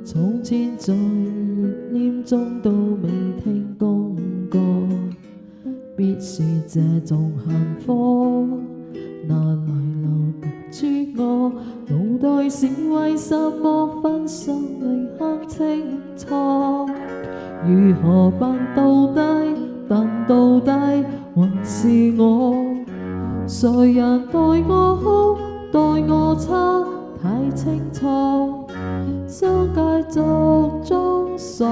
從前在熱戀中都未聽講過，必是這種幸福，哪來留得住我？腦袋是為什麼分手未看清楚？如何辦到底？辦到底還是我？誰人待我好，待我差，太清楚。想繼續裝傻，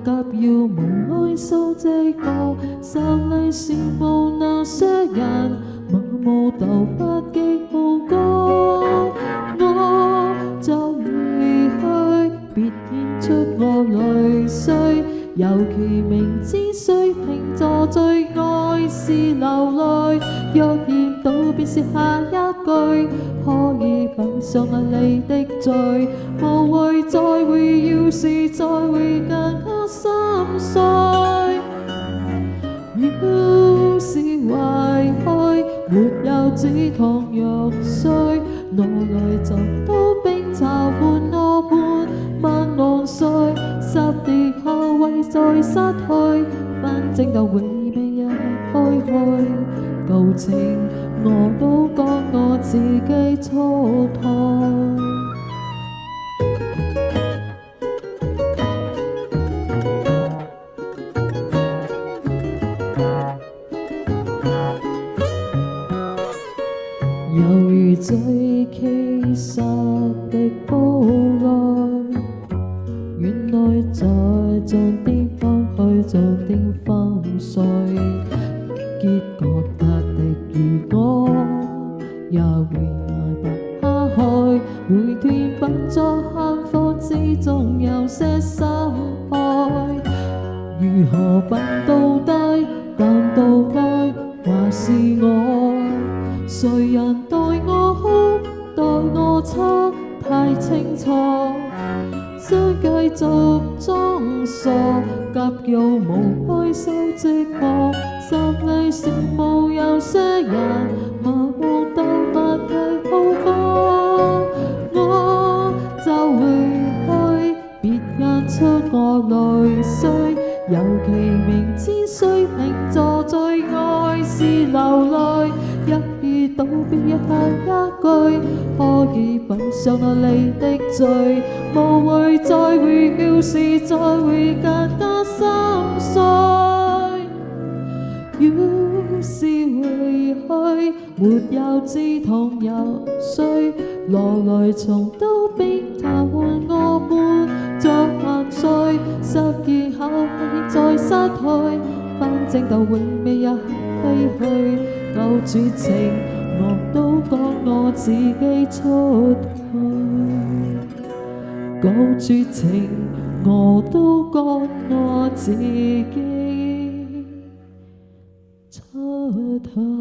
急要無愛掃寂寞，心裏羨慕那些人麻木到不記好歌。我就離去，別演出我淚水，尤其明知水瓶座最愛是流淚，若嫌到便是下一句，可以擺上眼你的罪，無謂再會，要是再會更加心碎。要是遺去，沒有止痛藥水，拿來就刀冰茶換我半萬浪碎，10年後為再失去，反正就會被人開去。舊情我都講我自己蹉跎。猶如最其實的無奈，原來再做點放去做點粉碎，結果得的如我，也會捱不下去。每天不作幸福之中有些心愛，如何辦到底？辦到底還是我？誰人待我好，待我差，太清楚。想繼續裝傻，急又無開收寂寞，心裏羨慕有些人麻木到不記好歌。我就回去，別引出我淚水，尤其明知水瓶座最愛是流淚，一到別一下一句，可以擺上我你的罪，無謂再會，要是再會更加心碎。要是回去，沒有止痛藥水，攞來從刀邊茶換我半作萬歲，10年後未再失去，反正就永未有唏噓。舊絕情我都講我自己出去，舊絕情我都講我自己出去。